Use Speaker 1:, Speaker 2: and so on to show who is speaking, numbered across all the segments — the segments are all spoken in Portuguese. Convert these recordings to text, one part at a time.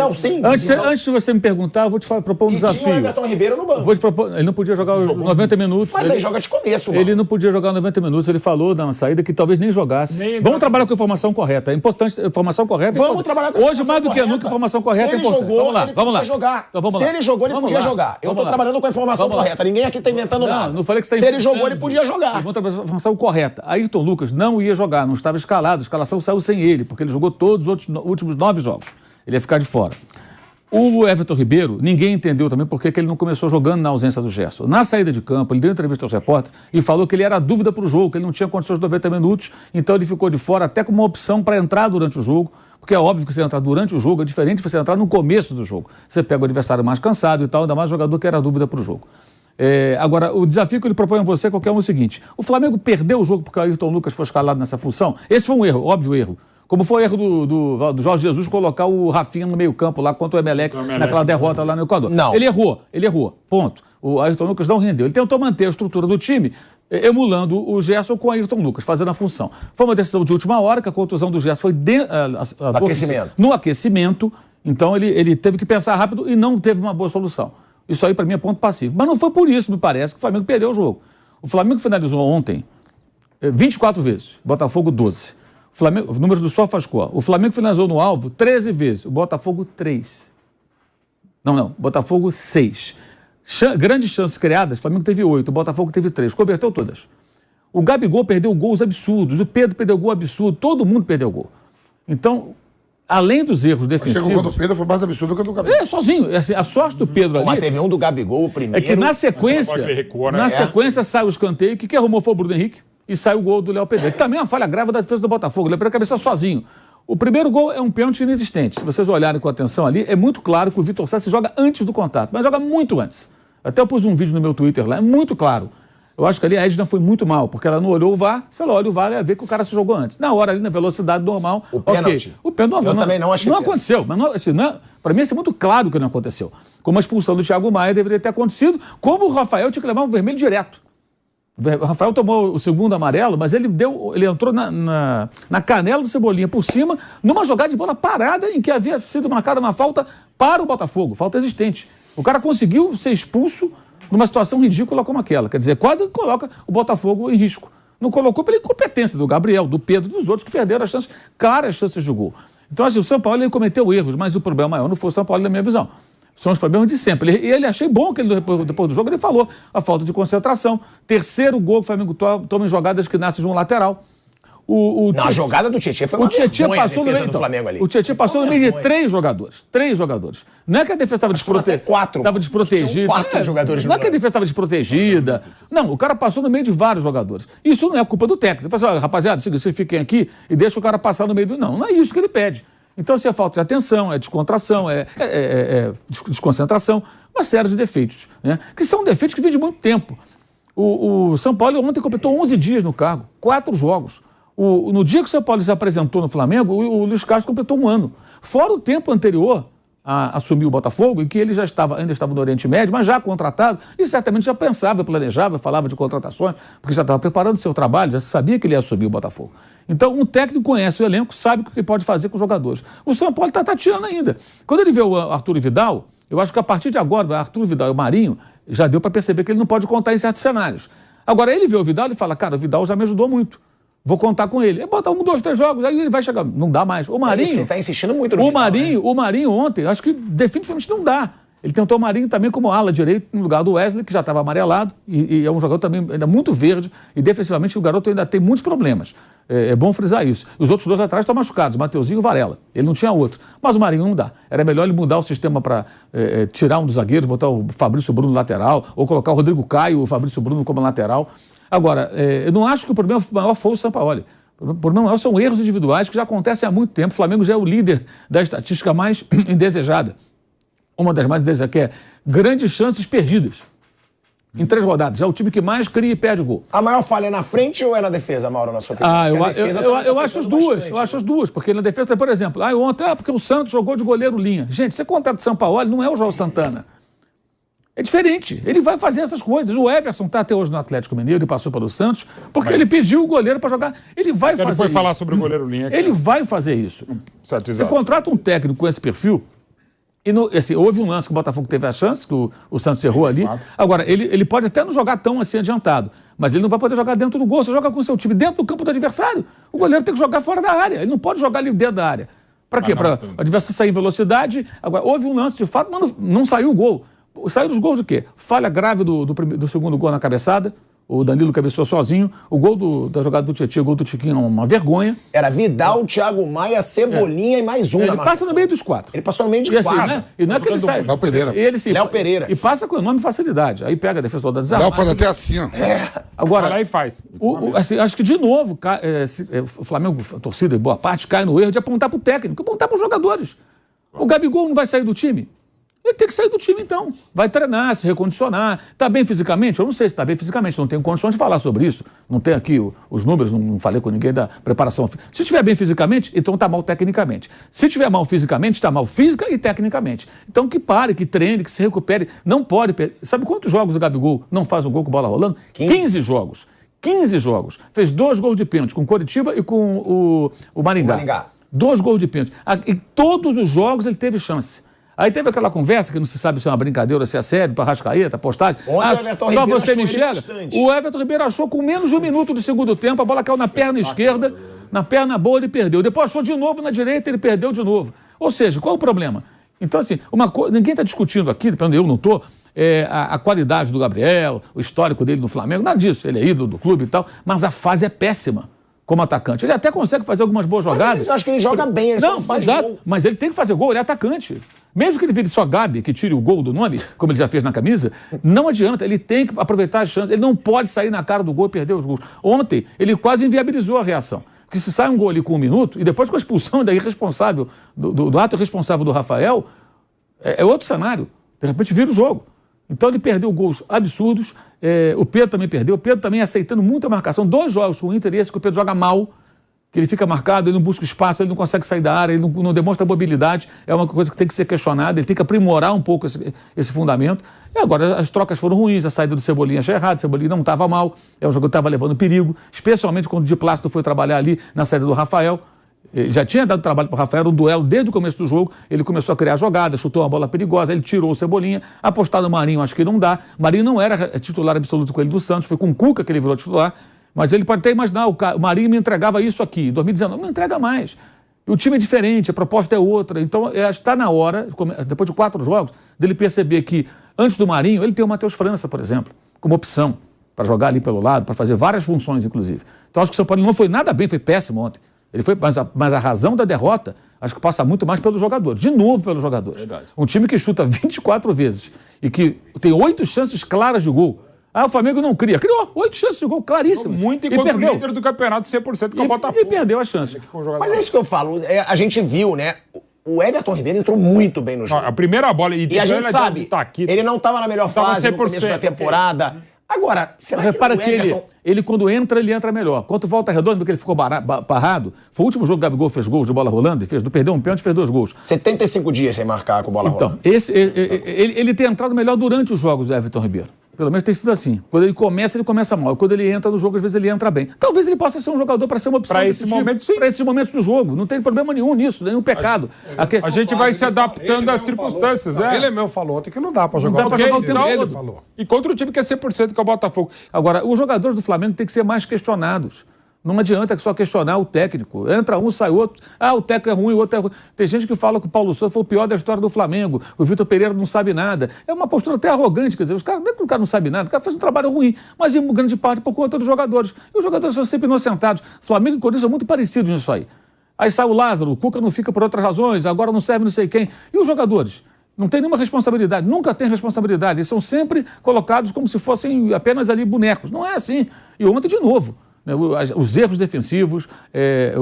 Speaker 1: Não, sim.
Speaker 2: Antes de você me perguntar, eu vou te propor um desafio.
Speaker 1: Tinha o Everton Ribeiro no banco.
Speaker 2: Vou te propor, ele não podia jogar os 90 minutos.
Speaker 1: Mas
Speaker 2: ele
Speaker 1: aí joga de começo, mano.
Speaker 2: Ele não podia jogar 90 minutos. Ele falou na saída que talvez nem jogasse. Vamos trabalhar com a informação correta. É importante. A informação correta.
Speaker 1: Vamos trabalhar com a
Speaker 2: Hoje, mais do que nunca, a informação correta é importante.
Speaker 1: Se ele jogou,
Speaker 2: vamos lá.
Speaker 1: podia jogar.
Speaker 2: Então, vamos
Speaker 1: Se
Speaker 2: lá.
Speaker 1: ele jogou, ele podia jogar. Eu tô trabalhando com a informação correta. Ninguém aqui tá inventando nada.
Speaker 2: Não falei que você tá
Speaker 1: Se ele jogou, ele podia jogar.
Speaker 2: Vamos trabalhar com a informação correta. Ayrton Lucas não ia jogar, não estava escalado. A escalação saiu sem ele, porque ele jogou todos os últimos 9 jogos. Ele ia ficar de fora. O Everton Ribeiro, ninguém entendeu também por que ele não começou jogando na ausência do Gerson. Na saída de campo, ele deu entrevista aos repórteres e falou que ele era dúvida para o jogo, que ele não tinha condições de 90 minutos, então ele ficou de fora até como uma opção para entrar durante o jogo, porque é óbvio que você entrar durante o jogo é diferente de você entrar no começo do jogo. Você pega o adversário mais cansado e tal, ainda mais jogador que era dúvida para o jogo. Agora, o desafio que ele propõe a você qualquer um é o seguinte: o Flamengo perdeu o jogo porque o Ayrton Lucas foi escalado nessa função? Esse foi um erro, óbvio erro. Como foi o erro do Jorge Jesus colocar o Rafinha no meio-campo lá contra o Emelec, naquela derrota lá no Equador.
Speaker 1: Não.
Speaker 2: Ele errou, ponto. O Ayrton Lucas não rendeu. Ele tentou manter a estrutura do time, emulando o Gerson com o Ayrton Lucas, fazendo a função. Foi uma decisão de última hora, que a contusão do Gerson foi no aquecimento. Então ele teve que pensar rápido e não teve uma boa solução. Isso aí, para mim, é ponto passivo. Mas não foi por isso, me parece, que o Flamengo perdeu o jogo. O Flamengo finalizou ontem 24 vezes, Botafogo 12. O número do SofaScore. O Flamengo finalizou no alvo 13 vezes, o Botafogo 3. Não, Botafogo 6. Grandes chances criadas, o Flamengo teve 8, o Botafogo teve 3, converteu todas. O Gabigol perdeu gols absurdos, o Pedro perdeu gol absurdo, todo mundo perdeu gol. Então, além dos erros defensivos...
Speaker 3: O gol do Pedro foi mais absurdo que o do Gabigol.
Speaker 2: Sozinho. A sorte do Pedro ali...
Speaker 1: Mas teve um do Gabigol, o primeiro...
Speaker 2: É que na sequência sai o escanteio, que arrumou foi o Bruno Henrique, e sai o gol do Léo Pedreira, que também é uma falha grave da defesa do Botafogo. O Léo Pedreira cabeceou sozinho. O primeiro gol é um pênalti inexistente. Se vocês olharem com atenção ali, é muito claro que o Vitor Sá se joga antes do contato, mas joga muito antes. Até eu pus um vídeo no meu Twitter lá, é muito claro. Eu acho que ali a Edna foi muito mal, porque ela não olhou o VAR. Se ela olha o VAR, ela ia ver que o cara se jogou antes. Na hora ali, na velocidade normal,
Speaker 1: o pênalti.
Speaker 2: O pênalti
Speaker 1: eu também não achei.
Speaker 2: Não aconteceu. Mas para mim, é muito claro que não aconteceu. Como a expulsão do Thiago Maia deveria ter acontecido, como o Rafael tinha que levar um vermelho direto. O Rafael tomou o segundo amarelo, mas ele entrou na canela do Cebolinha por cima, numa jogada de bola parada em que havia sido marcada uma falta para o Botafogo, falta existente. O cara conseguiu ser expulso numa situação ridícula como aquela. Quer dizer, quase coloca o Botafogo em risco. Não colocou pela incompetência do Gabriel, do Pedro, dos outros que perderam as chances, claras chances de gol. Então, assim, o São Paulo ele cometeu erros, mas o problema maior não foi o São Paulo, na minha visão. São os problemas de sempre. E ele achei bom que ele, depois do jogo, ele falou a falta de concentração. Terceiro gol que o Flamengo toma em jogadas que nascem de um lateral.
Speaker 1: A jogada do Tietchan foi uma vergonha,
Speaker 2: passou no meio
Speaker 1: do Flamengo ali.
Speaker 2: O Tietchan passou no meio de 3 jogadores. 3 jogadores. Não é que a defesa estava desprotegida.
Speaker 1: 4.
Speaker 2: Estava desprotegida.
Speaker 1: 4 jogadores.
Speaker 2: Não é que a defesa estava desprotegida. Não, o cara passou no meio de vários jogadores. Isso não é culpa do técnico. Ele fala assim, olha, rapaziada, vocês fiquem aqui e deixa o cara passar no meio do... Não é isso que ele pede. Então, assim, é falta de atenção, é descontração, é desconcentração, uma série de defeitos, né? Que são defeitos que vêm de muito tempo. O São Paulo ontem completou 11 dias no cargo, 4 jogos. No dia que o São Paulo se apresentou no Flamengo, o Luiz Castro completou 1 ano. Fora o tempo anterior a assumir o Botafogo, em que ele ainda estava no Oriente Médio, mas já contratado, e certamente já pensava, planejava, falava de contratações, porque já estava preparando o seu trabalho, já sabia que ele ia assumir o Botafogo. Então, um técnico conhece o elenco, sabe o que pode fazer com os jogadores. O São Paulo está tateando ainda. Quando ele vê o Arthur Vidal, eu acho que a partir de agora, o Arthur Vidal e o Marinho, já deu para perceber que ele não pode contar em certos cenários. Agora, ele vê o Vidal e fala, cara, o Vidal já me ajudou muito. Vou contar com ele. Bota 1, 2, 3 jogos, aí ele vai chegar. Não dá mais. O Marinho...
Speaker 1: Ele tá insistindo muito no
Speaker 2: Vidal,
Speaker 1: né?
Speaker 2: O Marinho ontem, acho que definitivamente não dá. Ele tentou o Marinho também como ala direito no lugar do Wesley, que já estava amarelado, e é um jogador também ainda muito verde, e defensivamente o garoto ainda tem muitos problemas. É bom frisar isso. Os outros 2 atrás estão machucados, Mateuzinho e Varela. Ele não tinha outro. Mas o Marinho não dá. Era melhor ele mudar o sistema para tirar um dos zagueiros, botar o Fabrício Bruno lateral, ou colocar o Rodrigo Caio e o Fabrício Bruno como lateral. Agora, eu não acho que o problema maior foi o Sampaoli. O problema maior são erros individuais que já acontecem há muito tempo. O Flamengo já é o líder da estatística mais indesejada. Uma das mais indesejadas, que é grandes chances perdidas. Em 3 rodadas. É o time que mais cria e perde gol.
Speaker 1: A maior falha é na frente ou é na defesa, Mauro, na sua opinião?
Speaker 2: Eu acho as duas. Eu acho as duas. Porque na defesa, por exemplo, ontem, porque o Santos jogou de goleiro linha. Gente, você contrata o Sampaoli, não é o João Santana. É diferente. Ele vai fazer essas coisas. O Everson está até hoje no Atlético Mineiro e passou pelo Santos, porque ele pediu o goleiro para jogar. Ele vai fazer isso.
Speaker 4: Ele foi falar sobre o goleiro linha.
Speaker 2: Ele vai fazer isso. Você contrata um técnico com esse perfil, Assim, houve um lance que o Botafogo teve a chance, que o Santos errou ali. Agora, ele pode até não jogar tão assim adiantado, mas ele não vai poder jogar dentro do gol. Você joga com o seu time dentro do campo do adversário. O goleiro tem que jogar fora da área. Ele não pode jogar ali dentro da área. Para quê? Para o adversário sair em velocidade. Agora, houve um lance de fato, mas não saiu o gol. Saiu dos gols de quê? Falha grave do segundo gol na cabeçada. O Danilo cabeceou sozinho. O gol da jogada do Tietchan, o gol do Tiquinho é uma vergonha.
Speaker 1: Era Vidal, Thiago Maia, Cebolinha e mais um.
Speaker 2: Ele passa no meio dos 4.
Speaker 1: Ele passou no meio de 4.
Speaker 2: Assim, né? E não é que ele sai.
Speaker 3: Léo Pereira.
Speaker 2: Léo Pereira. E passa com enorme facilidade. Aí pega a defesa toda desarmada.
Speaker 3: Léo faz até assim, ó.
Speaker 2: Agora,
Speaker 4: vai lá e faz.
Speaker 2: Assim, acho que de novo o Flamengo, a torcida, boa parte, cai no erro de apontar para o técnico, apontar para os jogadores. O Gabigol não vai sair do time? Ele tem que sair do time, então. Vai treinar, se recondicionar. Está bem fisicamente? Eu não sei se está bem fisicamente. Não tenho condições de falar sobre isso. Não tenho aqui os números, não falei com ninguém da preparação. Se estiver bem fisicamente, então está mal tecnicamente. Se estiver mal fisicamente, está mal física e tecnicamente. Então que pare, que treine, que se recupere. Não pode... Sabe quantos jogos o Gabigol não faz um gol com bola rolando? 15 jogos. 15 jogos. Fez 2 gols de pênalti com o Coritiba e com o Maringá. 2 gols de pênalti. Em todos os jogos ele teve chance. Aí teve aquela conversa, que não se sabe se é uma brincadeira ou se é sério, para Arrascaeta, postagem.
Speaker 1: Só
Speaker 2: você me enxerga? O Everton Ribeiro achou com menos de 1 minuto do segundo tempo, a bola caiu na perna esquerda, na perna boa ele perdeu. Depois achou de novo na direita, ele perdeu de novo. Ou seja, qual é o problema? Então, assim, ninguém está discutindo aqui, eu não estou, a qualidade do Gabriel, o histórico dele no Flamengo, nada disso. Ele é ídolo do clube e tal, mas a fase é péssima como atacante. Ele até consegue fazer algumas boas jogadas.
Speaker 1: Eu acho que ele joga bem, ele
Speaker 2: não faz exato, gol. Mas ele tem que fazer gol, ele é atacante. Mesmo que ele vire só Gabi, que tire o gol do nome, como ele já fez na camisa, não adianta, ele tem que aproveitar as chances, ele não pode sair na cara do gol e perder os gols. Ontem, ele quase inviabilizou a reação. Porque se sai um gol ali com 1 minuto, e depois com a expulsão daí responsável, do ato responsável do Rafael, é outro cenário. De repente vira o jogo. Então ele perdeu gols absurdos, o Pedro também perdeu, o Pedro também aceitando muita marcação. 2 jogos com o Inter, e esse que o Pedro joga mal, que ele fica marcado, ele não busca espaço, ele não consegue sair da área, ele não demonstra mobilidade, é uma coisa que tem que ser questionada, ele tem que aprimorar um pouco esse fundamento. E agora as trocas foram ruins, a saída do Cebolinha achei errado, o Cebolinha não estava mal, é um jogador que estava levando perigo, especialmente quando o Di Plácido foi trabalhar ali na saída do Rafael. Ele já tinha dado trabalho para o Rafael, um duelo desde o começo do jogo, ele começou a criar jogadas, chutou uma bola perigosa, ele tirou o Cebolinha, apostar no Marinho acho que não dá. Marinho não era titular absoluto com ele do Santos, foi com o Cuca que ele virou titular. Mas ele pode até imaginar, o Marinho me entregava isso aqui, em 2019, não entrega mais. O time é diferente, a proposta é outra. Então, está na hora, depois de 4 jogos, dele perceber que, antes do Marinho, ele tem o Matheus França, por exemplo, como opção, para jogar ali pelo lado, para fazer várias funções, inclusive. Então, acho que o São Paulo não foi nada bem, foi péssimo ontem. Mas a razão da derrota, acho que passa muito mais pelos jogadores. De novo pelos jogadores. Verdade. Um time que chuta 24 vezes e que tem 8 chances claras de gol. O Flamengo não cria. Criou 8 chances de gol, claríssimo.
Speaker 4: Muito enquanto o líder do campeonato 100% que é o Botafogo.
Speaker 2: E perdeu a chance.
Speaker 1: Mas é isso que eu falo. A gente viu, né? O Everton Ribeiro entrou muito bem no jogo.
Speaker 4: A primeira bola...
Speaker 1: E a gente sabe, ele não estava na melhor fase no começo da temporada. Agora, será
Speaker 2: repara
Speaker 1: que
Speaker 2: o Everton... ele quando entra, ele entra melhor. Quanto Volta Redonda, porque ele ficou parado, foi o último jogo que o Gabigol fez gol de bola rolando, perdeu um pênalti e fez 2 gols.
Speaker 1: 75 dias sem marcar com bola rolando.
Speaker 2: Então, ele tem entrado melhor durante os jogos do Everton Ribeiro. Pelo menos tem sido assim. Quando ele começa mal. Quando ele entra no jogo, às vezes ele entra bem. Talvez ele possa ser um jogador para ser uma opção.
Speaker 4: Para esse momento, sim.
Speaker 2: Para esses momentos do jogo. Não tem problema nenhum nisso, nenhum pecado.
Speaker 4: A gente vai se adaptando às circunstâncias.
Speaker 3: Ele mesmo falou ontem que não dá para jogar.
Speaker 2: Não dá para jogar o tempo todo.
Speaker 4: Ele falou. E contra o time que é 100% que é o Botafogo.
Speaker 2: Agora, os jogadores do Flamengo têm que ser mais questionados. Não adianta só questionar o técnico. Entra um, sai outro. O técnico é ruim, o outro é ruim. Tem gente que fala que o Paulo Souza foi o pior da história do Flamengo. O Vitor Pereira não sabe nada. É uma postura até arrogante. Quer dizer, não é que o cara não sabe nada, o cara faz um trabalho ruim. Mas em grande parte por conta dos jogadores. E os jogadores são sempre inocentados. Flamengo e Corinthians são muito parecidos nisso aí. Aí sai o Lázaro, o Cuca não fica por outras razões, agora não serve não sei quem. E os jogadores? Não tem nenhuma responsabilidade, nunca tem responsabilidade. Eles são sempre colocados como se fossem apenas ali bonecos. Não é assim. E ontem, de novo, os erros defensivos,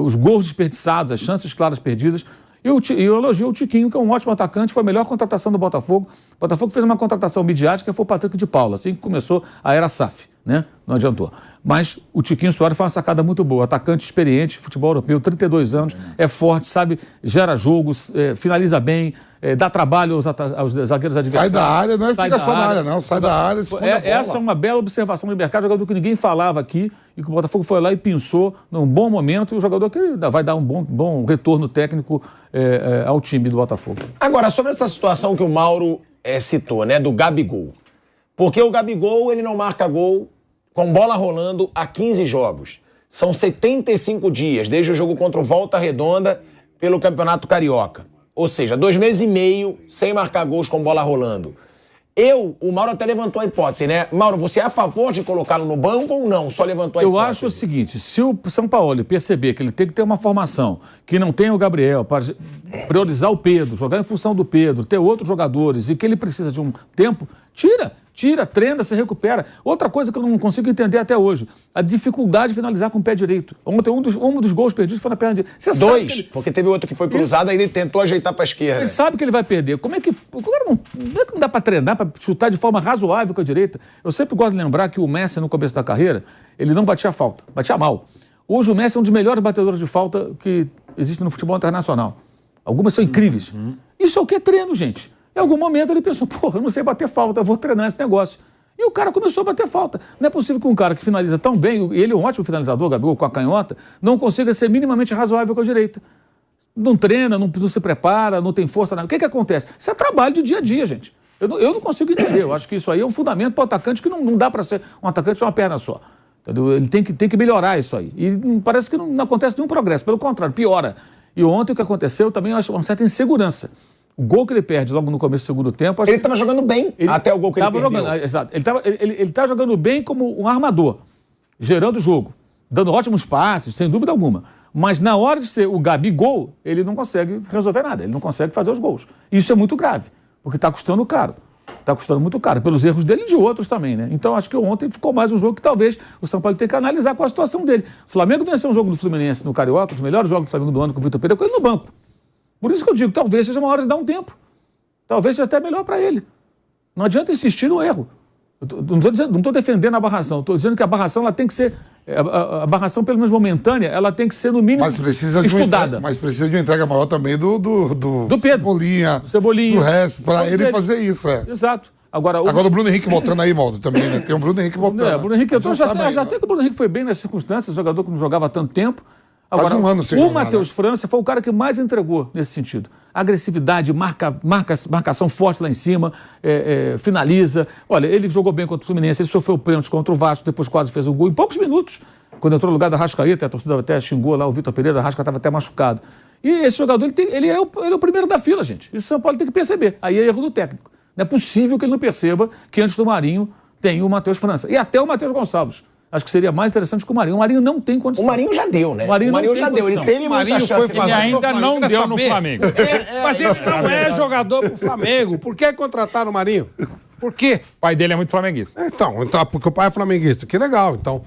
Speaker 2: os gols desperdiçados, as chances claras perdidas. E eu elogio o Tiquinho, que é um ótimo atacante, foi a melhor contratação do Botafogo. O Botafogo fez uma contratação midiática, foi o Patrick de Paula, assim que começou a era SAF, né? Não adiantou. Mas o Tiquinho Soares foi uma sacada muito boa, atacante experiente, futebol europeu, 32 anos, é forte, sabe, gera jogos, finaliza bem, dá trabalho aos zagueiros adversários.
Speaker 3: Sai da área, não fica só na área, não. Sai da área.
Speaker 2: Essa é uma bela observação de mercado, jogador que ninguém falava aqui, e que o Botafogo foi lá e pensou num bom momento, e o jogador que vai dar um bom retorno técnico ao time do Botafogo.
Speaker 1: Agora, sobre essa situação que o Mauro citou, né, do Gabigol. Porque o Gabigol, ele não marca gol com bola rolando há 15 jogos. São 75 dias, desde o jogo contra o Volta Redonda pelo Campeonato Carioca. Ou seja, 2 meses e meio sem marcar gols com bola rolando. O Mauro até levantou a hipótese, né? Mauro, você é a favor de colocá-lo no banco ou não? Só levantou a hipótese.
Speaker 2: Eu acho o seguinte, se o São Paulo perceber que ele tem que ter uma formação, que não tem o Gabriel, para priorizar o Pedro, jogar em função do Pedro, ter outros jogadores e que ele precisa de um tempo, tira, treina, se recupera. Outra coisa que eu não consigo entender até hoje, a dificuldade de finalizar com o pé direito. Ontem um dos gols perdidos foi na perna direita. Você
Speaker 1: 2, porque teve outro que foi cruzado, aí ele tentou ajeitar para a esquerda.
Speaker 2: Ele sabe que ele vai perder. Como é que não dá para treinar, para chutar de forma razoável com a direita? Eu sempre gosto de lembrar que o Messi, no começo da carreira, ele não batia falta, batia mal. Hoje o Messi é um dos melhores batedores de falta que existe no futebol internacional. Algumas são incríveis. Isso é o que é treino, gente. Em algum momento ele pensou, porra, eu não sei bater falta, eu vou treinar esse negócio. E o cara começou a bater falta. Não é possível que um cara que finaliza tão bem, ele é um ótimo finalizador, Gabigol, com a canhota, não consiga ser minimamente razoável com a direita. Não treina, não se prepara, não tem força. Nada. O que acontece? Isso é trabalho de dia a dia, gente. Eu não consigo entender. Eu acho que isso aí é um fundamento para o atacante que não dá para ser um atacante de uma perna só. Entendeu? Ele tem que melhorar isso aí. E parece que não acontece nenhum progresso. Pelo contrário, piora. E ontem o que aconteceu também, eu acho uma certa insegurança. O gol que ele perde logo no começo do segundo tempo...
Speaker 1: Ele estava jogando bem até o gol que ele perdeu.
Speaker 2: Exato. Ele estava jogando bem como um armador, gerando o jogo, dando ótimos passes, sem dúvida alguma. Mas na hora de ser o Gabigol, ele não consegue resolver nada, ele não consegue fazer os gols. Isso é muito grave, porque está custando caro. Está custando muito caro, pelos erros dele e de outros também, né? Então acho que ontem ficou mais um jogo que talvez o São Paulo tenha que analisar com a situação dele. O Flamengo venceu um jogo do Fluminense no Carioca, um dos melhores jogos do Flamengo do ano com o Vitor Pereira, com ele no banco. Por isso que eu digo, talvez seja uma hora de dar um tempo. Talvez seja até melhor para ele. Não adianta insistir no erro. Não estou defendendo a barração, estou dizendo que a barração ela tem que ser, a barração pelo menos momentânea, ela tem que ser no mínimo estudada.
Speaker 3: Mas precisa de uma entrega maior também do
Speaker 2: Pedro,
Speaker 3: Cebolinha, do resto, para ele fazer isso.
Speaker 2: Exato. Agora
Speaker 3: o Bruno Henrique voltando aí, Maldo, também, né? Tem o Bruno Henrique voltando.
Speaker 2: O Bruno Henrique, já até que o Bruno Henrique foi bem nas circunstâncias, jogador que não jogava há tanto tempo. Agora, o Matheus França foi o cara que mais entregou nesse sentido. Agressividade, marcação forte lá em cima, finaliza. Olha, ele jogou bem contra o Fluminense, ele sofreu pênalti contra o Vasco, depois quase fez um gol em poucos minutos. Quando entrou no lugar da Arrascaeta, a torcida até xingou lá o Vitor Pereira, a Arrascaeta estava até machucado. E esse jogador, ele é o primeiro da fila, gente. Isso o São Paulo tem que perceber. Aí é erro do técnico. Não é possível que ele não perceba que antes do Marinho tem o Matheus França. E até o Matheus Gonçalves. Acho que seria mais interessante que o Marinho. O Marinho não tem condição.
Speaker 1: O Marinho já deu, né?
Speaker 2: O Marinho já deu.
Speaker 1: Ele teve muita chance.
Speaker 4: Ele ainda não deu no Flamengo.
Speaker 5: Mas ele não é jogador pro Flamengo. Por que contratar o Marinho? Por quê?
Speaker 4: O pai dele é muito flamenguista.
Speaker 5: Então, porque o pai é flamenguista. Que legal. Então,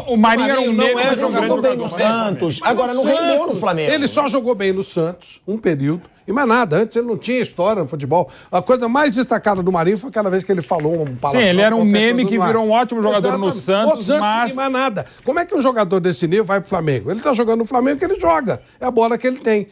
Speaker 4: o Marinho era um negro,
Speaker 1: mas não jogou bem no Santos. Agora não rendeu no Flamengo.
Speaker 5: Ele só jogou bem no Santos, um período. E mais nada, antes ele não tinha história no futebol. A coisa mais destacada do Marinho foi aquela vez que ele falou um palavrão.
Speaker 4: Sim, ele era um meme que virou um ótimo jogador no Santos, mas...
Speaker 5: E mais nada. Como é que um jogador desse nível vai pro Flamengo? Ele tá jogando no Flamengo que ele joga. É a bola que ele tem.